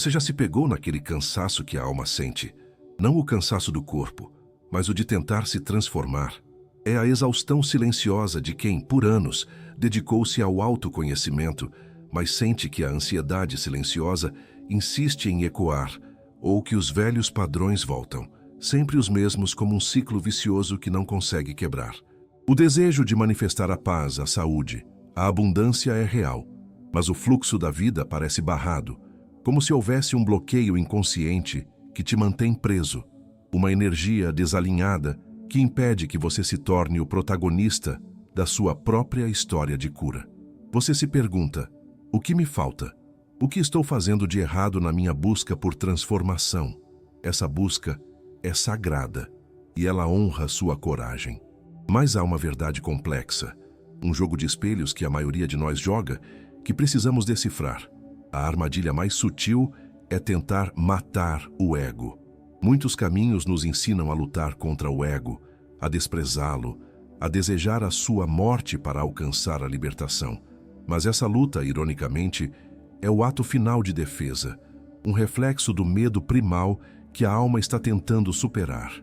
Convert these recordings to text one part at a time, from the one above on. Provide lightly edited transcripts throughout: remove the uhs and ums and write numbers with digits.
Você já se pegou naquele cansaço que a alma sente? Não o cansaço do corpo, mas o de tentar se transformar. É a exaustão silenciosa de quem, por anos, dedicou-se ao autoconhecimento, mas sente que a ansiedade silenciosa insiste em ecoar, ou que os velhos padrões voltam, sempre os mesmos, como um ciclo vicioso que não consegue quebrar. O desejo de manifestar a paz, a saúde, a abundância é real, mas o fluxo da vida parece barrado, como se houvesse um bloqueio inconsciente que te mantém preso, uma energia desalinhada que impede que você se torne o protagonista da sua própria história de cura. Você se pergunta: o que me falta? O que estou fazendo de errado na minha busca por transformação? Essa busca é sagrada e ela honra sua coragem. Mas há uma verdade complexa, um jogo de espelhos que a maioria de nós joga, que precisamos decifrar. A armadilha mais sutil é tentar matar o ego. Muitos caminhos nos ensinam a lutar contra o ego, a desprezá-lo, a desejar a sua morte para alcançar a libertação. Mas essa luta, ironicamente, é o ato final de defesa, um reflexo do medo primal que a alma está tentando superar.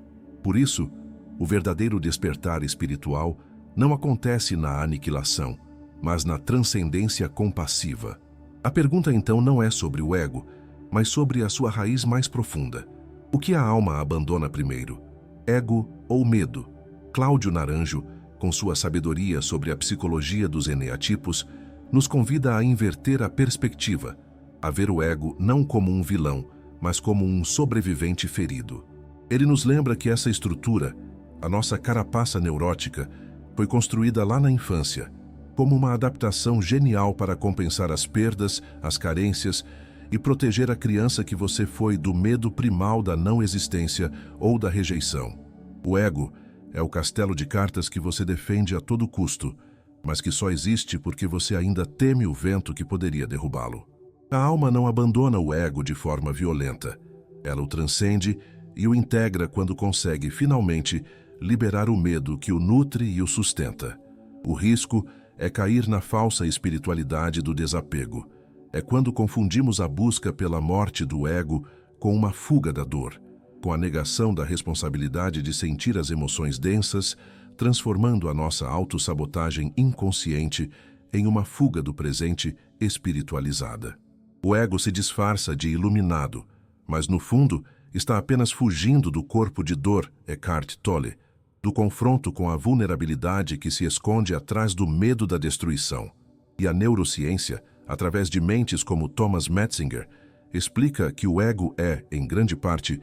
Por isso, o verdadeiro despertar espiritual não acontece na aniquilação, mas na transcendência compassiva. A pergunta então não é sobre o ego, mas sobre a sua raiz mais profunda. O que a alma abandona primeiro? Ego ou medo? Cláudio Naranjo, com sua sabedoria sobre a psicologia dos eneatipos, nos convida a inverter a perspectiva, a ver o ego não como um vilão, mas como um sobrevivente ferido. Ele nos lembra que essa estrutura, a nossa carapaça neurótica, foi construída lá na infância, como uma adaptação genial para compensar as perdas, as carências e proteger a criança que você foi do medo primal da não existência ou da rejeição. O ego é o castelo de cartas que você defende a todo custo, mas que só existe porque você ainda teme o vento que poderia derrubá-lo. A alma não abandona o ego de forma violenta. Ela o transcende e o integra quando consegue, finalmente, liberar o medo que o nutre e o sustenta. O risco é cair na falsa espiritualidade do desapego. É quando confundimos a busca pela morte do ego com uma fuga da dor, com a negação da responsabilidade de sentir as emoções densas, transformando a nossa autossabotagem inconsciente em uma fuga do presente espiritualizada. O ego se disfarça de iluminado, mas no fundo está apenas fugindo do corpo de dor, Eckhart Tolle, do confronto com a vulnerabilidade que se esconde atrás do medo da destruição. E a neurociência, através de mentes como Thomas Metzinger, explica que o ego é, em grande parte,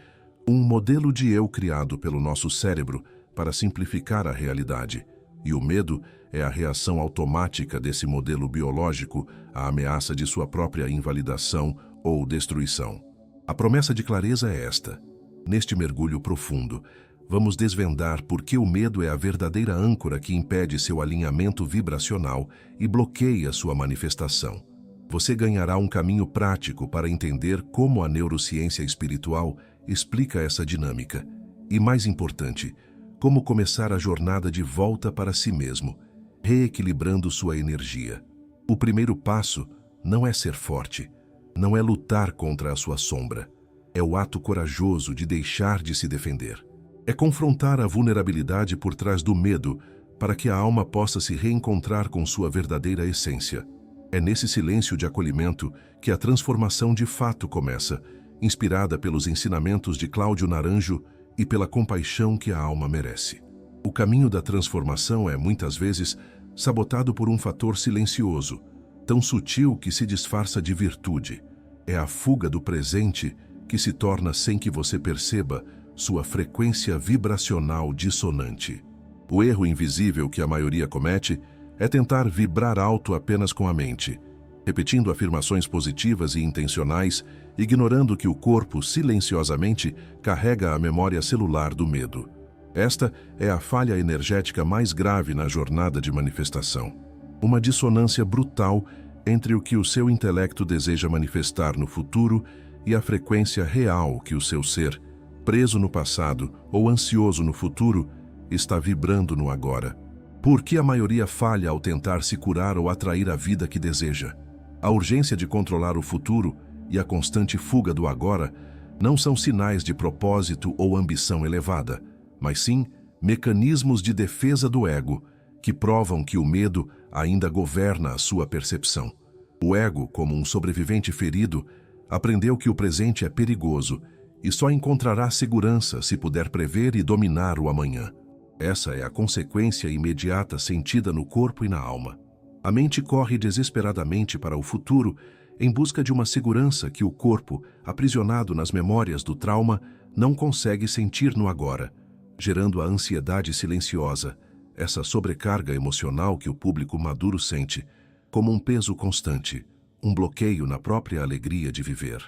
um modelo de eu criado pelo nosso cérebro para simplificar a realidade, e o medo é a reação automática desse modelo biológico à ameaça de sua própria invalidação ou destruição. A promessa de clareza é esta. Neste mergulho profundo, vamos desvendar por que o medo é a verdadeira âncora que impede seu alinhamento vibracional e bloqueia sua manifestação. Você ganhará um caminho prático para entender como a neurociência espiritual explica essa dinâmica e, mais importante, como começar a jornada de volta para si mesmo, reequilibrando sua energia. O primeiro passo não é ser forte, não é lutar contra a sua sombra. É o ato corajoso de deixar de se defender. É confrontar a vulnerabilidade por trás do medo para que a alma possa se reencontrar com sua verdadeira essência. É nesse silêncio de acolhimento que a transformação de fato começa, inspirada pelos ensinamentos de Cláudio Naranjo e pela compaixão que a alma merece. O caminho da transformação é, muitas vezes, sabotado por um fator silencioso, tão sutil que se disfarça de virtude. É a fuga do presente que se torna, sem que você perceba, sua frequência vibracional dissonante. O erro invisível que a maioria comete é tentar vibrar alto apenas com a mente, repetindo afirmações positivas e intencionais, ignorando que o corpo silenciosamente carrega a memória celular do medo. Esta é a falha energética mais grave na jornada de manifestação. Uma dissonância brutal entre o que o seu intelecto deseja manifestar no futuro e a frequência real que o seu ser, preso no passado ou ansioso no futuro, está vibrando no agora. Por que a maioria falha ao tentar se curar ou atrair a vida que deseja? A urgência de controlar o futuro e a constante fuga do agora não são sinais de propósito ou ambição elevada, mas sim mecanismos de defesa do ego que provam que o medo ainda governa a sua percepção. O ego, como um sobrevivente ferido, aprendeu que o presente é perigoso e só encontrará segurança se puder prever e dominar o amanhã. Essa é a consequência imediata sentida no corpo e na alma. A mente corre desesperadamente para o futuro em busca de uma segurança que o corpo, aprisionado nas memórias do trauma, não consegue sentir no agora, gerando a ansiedade silenciosa, essa sobrecarga emocional que o público maduro sente, como um peso constante, um bloqueio na própria alegria de viver.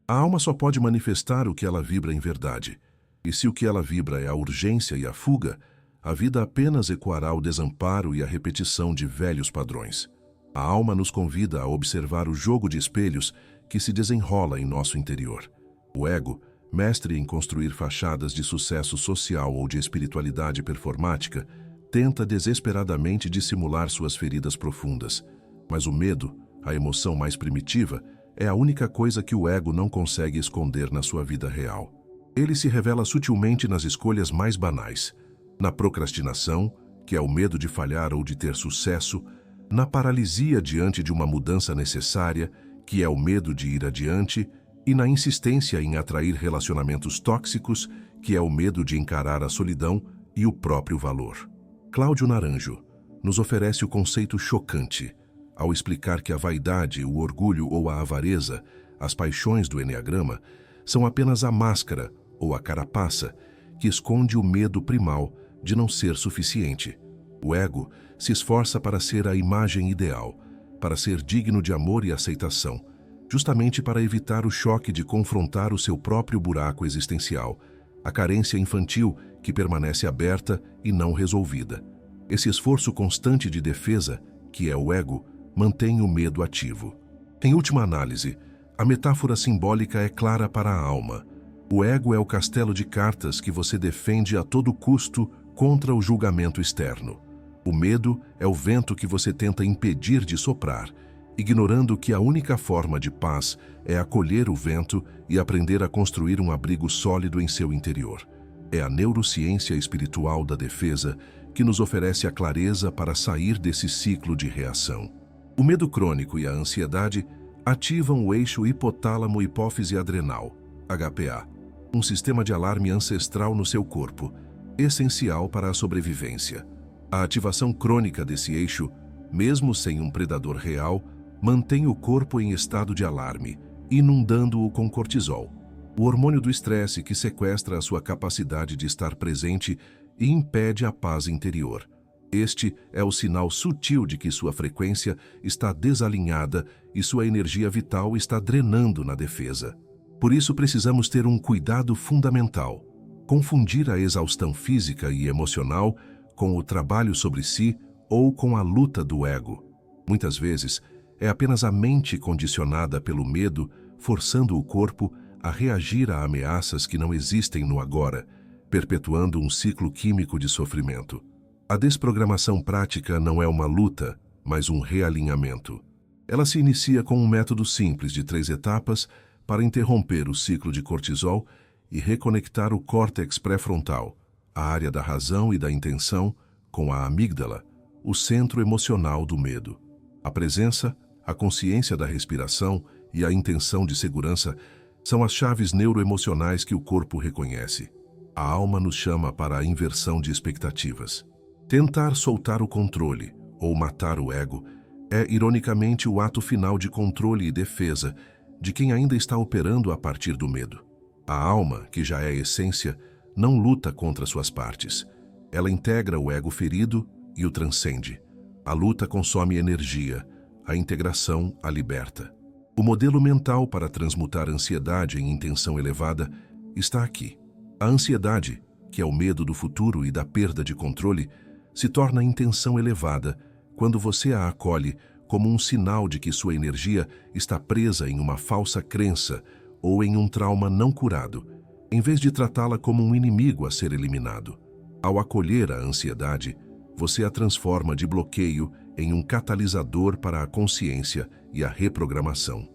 A alma só pode manifestar o que ela vibra em verdade, e se o que ela vibra é a urgência e a fuga, a vida apenas ecoará o desamparo e a repetição de velhos padrões. A alma nos convida a observar o jogo de espelhos que se desenrola em nosso interior. O ego, mestre em construir fachadas de sucesso social ou de espiritualidade performática, tenta desesperadamente dissimular suas feridas profundas. Mas o medo, a emoção mais primitiva, é a única coisa que o ego não consegue esconder na sua vida real. Ele se revela sutilmente nas escolhas mais banais, na procrastinação, que é o medo de falhar ou de ter sucesso, na paralisia diante de uma mudança necessária, que é o medo de ir adiante, e na insistência em atrair relacionamentos tóxicos, que é o medo de encarar a solidão e o próprio valor. Cláudio Naranjo nos oferece o conceito chocante ao explicar que a vaidade, o orgulho ou a avareza, as paixões do eneagrama, são apenas a máscara ou a carapaça que esconde o medo primal de não ser suficiente. O ego se esforça para ser a imagem ideal, para ser digno de amor e aceitação, justamente para evitar o choque de confrontar o seu próprio buraco existencial, a carência infantil que permanece aberta e não resolvida. Esse esforço constante de defesa, que é o ego, mantém o medo ativo. Em última análise, a metáfora simbólica é clara para a alma. O ego é o castelo de cartas que você defende a todo custo contra o julgamento externo. O medo é o vento que você tenta impedir de soprar, ignorando que a única forma de paz é acolher o vento e aprender a construir um abrigo sólido em seu interior. É a neurociência espiritual da defesa que nos oferece a clareza para sair desse ciclo de reação. O medo crônico e a ansiedade ativam o eixo hipotálamo-hipófise adrenal, HPA, um sistema de alarme ancestral no seu corpo, essencial para a sobrevivência. A ativação crônica desse eixo, mesmo sem um predador real, mantém o corpo em estado de alarme, inundando-o com cortisol, o hormônio do estresse que sequestra a sua capacidade de estar presente e impede a paz interior. Este é o sinal sutil de que sua frequência está desalinhada e sua energia vital está drenando na defesa. Por isso precisamos ter um cuidado fundamental: confundir a exaustão física e emocional com o trabalho sobre si ou com a luta do ego. Muitas vezes, é apenas a mente condicionada pelo medo, forçando o corpo a reagir a ameaças que não existem no agora, perpetuando um ciclo químico de sofrimento. A desprogramação prática não é uma luta, mas um realinhamento. Ela se inicia com um método simples de 3 etapas para interromper o ciclo de cortisol e reconectar o córtex pré-frontal, a área da razão e da intenção, com a amígdala, o centro emocional do medo. A presença, a consciência da respiração e a intenção de segurança são as chaves neuroemocionais que o corpo reconhece. A alma nos chama para a inversão de expectativas. Tentar soltar o controle, ou matar o ego, é, ironicamente, o ato final de controle e defesa de quem ainda está operando a partir do medo. A alma, que já é essência, não luta contra suas partes. Ela integra o ego ferido e o transcende. A luta consome energia, a integração a liberta. O modelo mental para transmutar ansiedade em intenção elevada está aqui. A ansiedade, que é o medo do futuro e da perda de controle, se torna intenção elevada quando você a acolhe como um sinal de que sua energia está presa em uma falsa crença ou em um trauma não curado, em vez de tratá-la como um inimigo a ser eliminado. Ao acolher a ansiedade, você a transforma de bloqueio em um catalisador para a consciência e a reprogramação.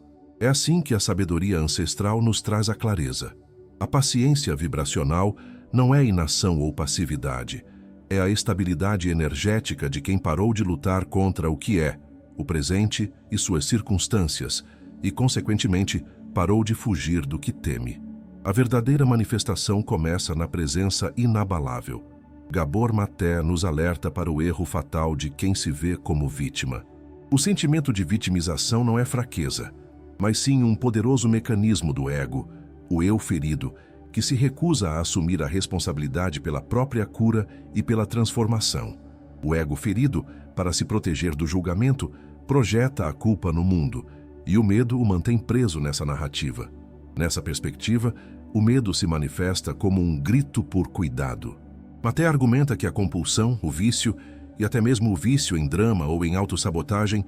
É assim que a sabedoria ancestral nos traz a clareza. A paciência vibracional não é inação ou passividade. É a estabilidade energética de quem parou de lutar contra o que é, o presente e suas circunstâncias, e, consequentemente, parou de fugir do que teme. A verdadeira manifestação começa na presença inabalável. Gabor Maté nos alerta para o erro fatal de quem se vê como vítima. O sentimento de vitimização não é fraqueza, mas sim um poderoso mecanismo do ego, o eu ferido, que se recusa a assumir a responsabilidade pela própria cura e pela transformação. O ego ferido, para se proteger do julgamento, projeta a culpa no mundo, e o medo o mantém preso nessa narrativa. Nessa perspectiva, o medo se manifesta como um grito por cuidado. Maté argumenta que a compulsão, o vício e até mesmo o vício em drama ou em autossabotagem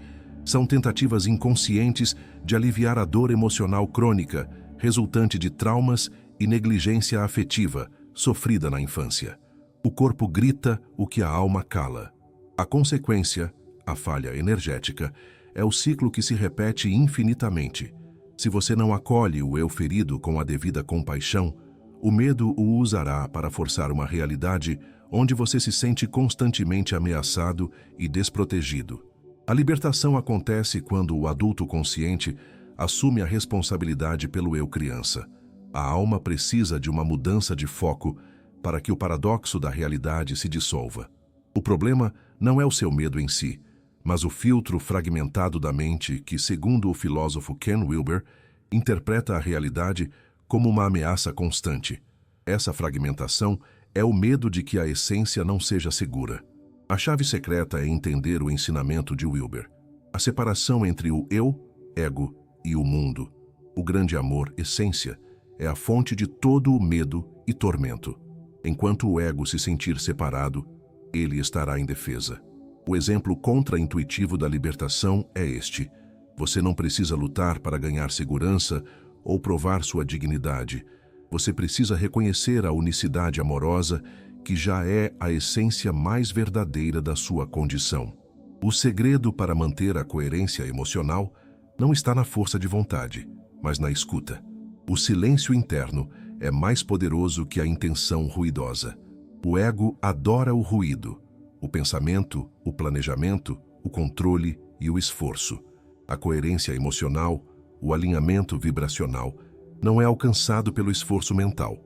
são tentativas inconscientes de aliviar a dor emocional crônica resultante de traumas e negligência afetiva sofrida na infância. O corpo grita o que a alma cala. A consequência, a falha energética, é o ciclo que se repete infinitamente. Se você não acolhe o eu ferido com a devida compaixão, o medo o usará para forçar uma realidade onde você se sente constantemente ameaçado e desprotegido. A libertação acontece quando o adulto consciente assume a responsabilidade pelo eu criança. A alma precisa de uma mudança de foco para que o paradoxo da realidade se dissolva. O problema não é o seu medo em si, mas o filtro fragmentado da mente que, segundo o filósofo Ken Wilber, interpreta a realidade como uma ameaça constante. Essa fragmentação é o medo de que a essência não seja segura. A chave secreta é entender o ensinamento de Wilber. A separação entre o eu, ego, e o mundo, o grande amor, essência, é a fonte de todo o medo e tormento. Enquanto o ego se sentir separado, ele estará em defesa. O exemplo contra-intuitivo da libertação é este. Você não precisa lutar para ganhar segurança ou provar sua dignidade. Você precisa reconhecer a unicidade amorosa que já é a essência mais verdadeira da sua condição. O segredo para manter a coerência emocional não está na força de vontade, mas na escuta. O silêncio interno é mais poderoso que a intenção ruidosa. O ego adora o ruído, o pensamento, o planejamento, o controle e o esforço. A coerência emocional, o alinhamento vibracional, não é alcançado pelo esforço mental,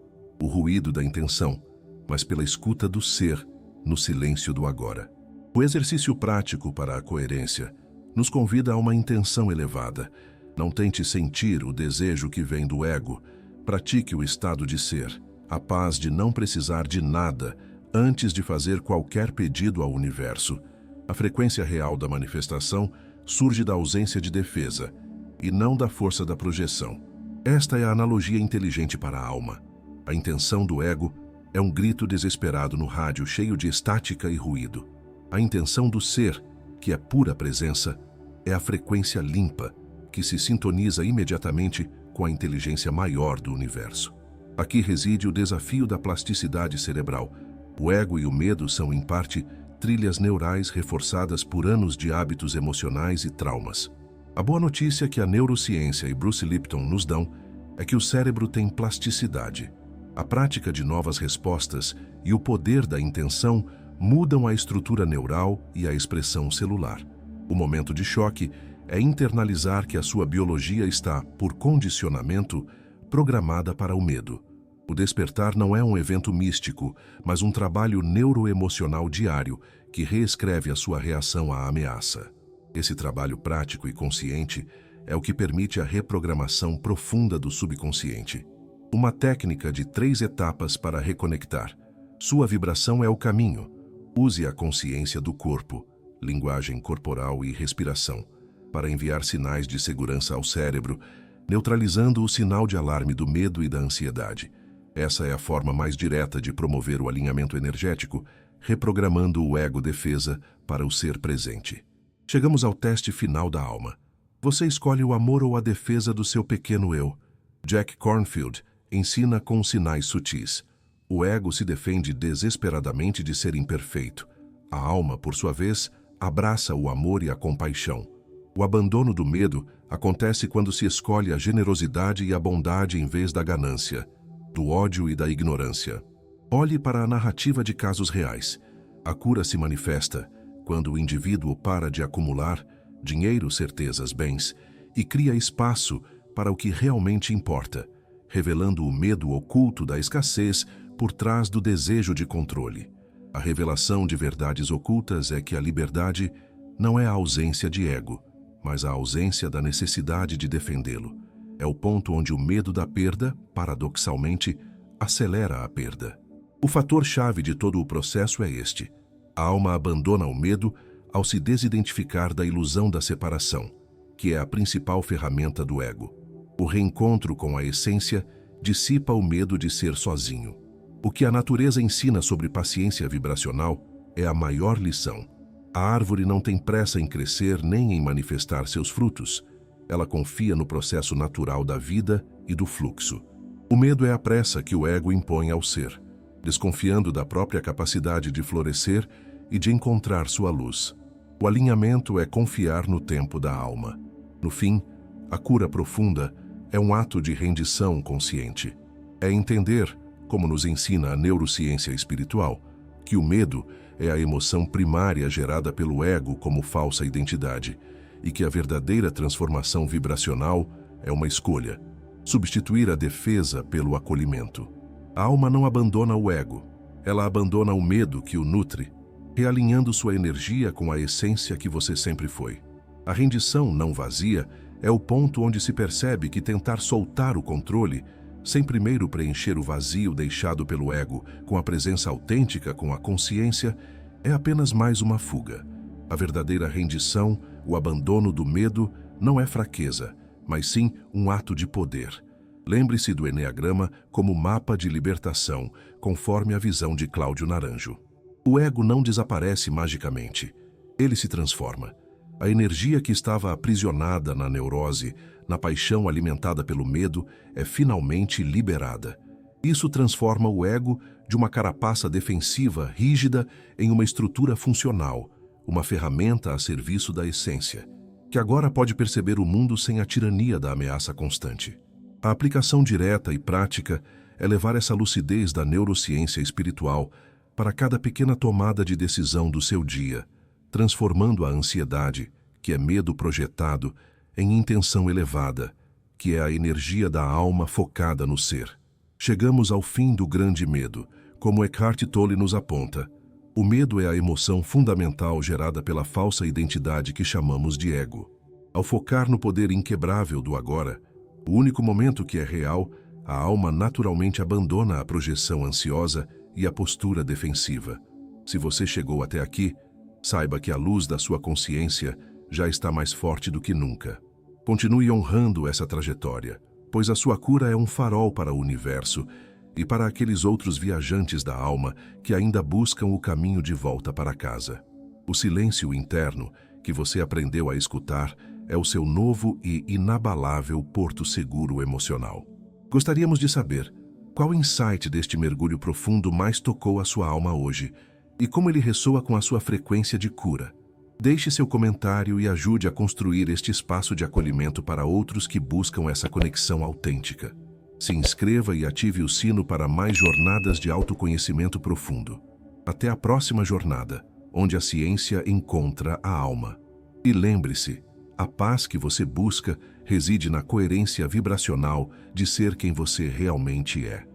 o ruído da intenção, mas pela escuta do ser, no silêncio do agora. O exercício prático para a coerência nos convida a uma intenção elevada. Não tente sentir o desejo que vem do ego. Pratique o estado de ser, a paz de não precisar de nada antes de fazer qualquer pedido ao universo. A frequência real da manifestação surge da ausência de defesa e não da força da projeção. Esta é a analogia inteligente para a alma. A intenção do ego é um grito desesperado no rádio cheio de estática e ruído. A intenção do ser, que é pura presença, é a frequência limpa, que se sintoniza imediatamente com a inteligência maior do universo. Aqui reside o desafio da plasticidade cerebral. O ego e o medo são, em parte, trilhas neurais reforçadas por anos de hábitos emocionais e traumas. A boa notícia que a neurociência e Bruce Lipton nos dão é que o cérebro tem plasticidade. A prática de novas respostas e o poder da intenção mudam a estrutura neural e a expressão celular. O momento de choque é internalizar que a sua biologia está, por condicionamento, programada para o medo. O despertar não é um evento místico, mas um trabalho neuroemocional diário que reescreve a sua reação à ameaça. Esse trabalho prático e consciente é o que permite a reprogramação profunda do subconsciente. Uma técnica de 3 etapas para reconectar. Sua vibração é o caminho. Use a consciência do corpo, linguagem corporal e respiração, para enviar sinais de segurança ao cérebro, neutralizando o sinal de alarme do medo e da ansiedade. Essa é a forma mais direta de promover o alinhamento energético, reprogramando o ego-defesa para o ser presente. Chegamos ao teste final da alma. Você escolhe o amor ou a defesa do seu pequeno eu. Jack Kornfield ensina com sinais sutis. O ego se defende desesperadamente de ser imperfeito. A alma, por sua vez, abraça o amor e a compaixão. O abandono do medo Acontece quando se escolhe a generosidade e a bondade em vez da ganância, do ódio e da ignorância. Olhe para a narrativa de casos reais. A cura se manifesta quando o indivíduo para de acumular dinheiro, certezas, bens e cria espaço para o que realmente importa, revelando o medo oculto da escassez por trás do desejo de controle. A revelação de verdades ocultas é que a liberdade não é a ausência de ego, mas a ausência da necessidade de defendê-lo. É o ponto onde o medo da perda, paradoxalmente, acelera a perda. O fator-chave de todo o processo é este. A alma abandona o medo ao se desidentificar da ilusão da separação, que é a principal ferramenta do ego. O reencontro com a essência dissipa o medo de ser sozinho. O que a natureza ensina sobre paciência vibracional é a maior lição. A árvore não tem pressa em crescer nem em manifestar seus frutos. Ela confia no processo natural da vida e do fluxo. O medo é a pressa que o ego impõe ao ser, desconfiando da própria capacidade de florescer e de encontrar sua luz. O alinhamento é confiar no tempo da alma. No fim, a cura profunda é um ato de rendição consciente. É entender, como nos ensina a neurociência espiritual, que o medo é a emoção primária gerada pelo ego como falsa identidade e que a verdadeira transformação vibracional é uma escolha, substituir a defesa pelo acolhimento. A alma não abandona o ego, ela abandona o medo que o nutre, realinhando sua energia com a essência que você sempre foi. A rendição não vazia é o ponto onde se percebe que tentar soltar o controle, sem primeiro preencher o vazio deixado pelo ego com a presença autêntica com a consciência, é apenas mais uma fuga. A verdadeira rendição, o abandono do medo, não é fraqueza, mas sim um ato de poder. Lembre-se do Eneagrama como mapa de libertação, conforme a visão de Cláudio Naranjo. O ego não desaparece magicamente. Ele se transforma. A energia que estava aprisionada na neurose, na paixão alimentada pelo medo, é finalmente liberada. Isso transforma o ego de uma carapaça defensiva rígida em uma estrutura funcional, uma ferramenta a serviço da essência, que agora pode perceber o mundo sem a tirania da ameaça constante. A aplicação direta e prática é levar essa lucidez da neurociência espiritual para cada pequena tomada de decisão do seu dia, transformando a ansiedade, que é medo projetado, em intenção elevada, que é a energia da alma focada no ser. Chegamos ao fim do grande medo, como Eckhart Tolle nos aponta. O medo é a emoção fundamental gerada pela falsa identidade que chamamos de ego. Ao focar no poder inquebrável do agora, o único momento que é real, a alma naturalmente abandona a projeção ansiosa e a postura defensiva. Se você chegou até aqui, saiba que a luz da sua consciência já está mais forte do que nunca. Continue honrando essa trajetória, pois a sua cura é um farol para o universo e para aqueles outros viajantes da alma que ainda buscam o caminho de volta para casa. O silêncio interno que você aprendeu a escutar é o seu novo e inabalável porto seguro emocional. Gostaríamos de saber qual insight deste mergulho profundo mais tocou a sua alma hoje e como ele ressoa com a sua frequência de cura. Deixe seu comentário e ajude a construir este espaço de acolhimento para outros que buscam essa conexão autêntica. Se inscreva e ative o sino para mais jornadas de autoconhecimento profundo. Até a próxima jornada, onde a ciência encontra a alma. E lembre-se, a paz que você busca reside na coerência vibracional de ser quem você realmente é.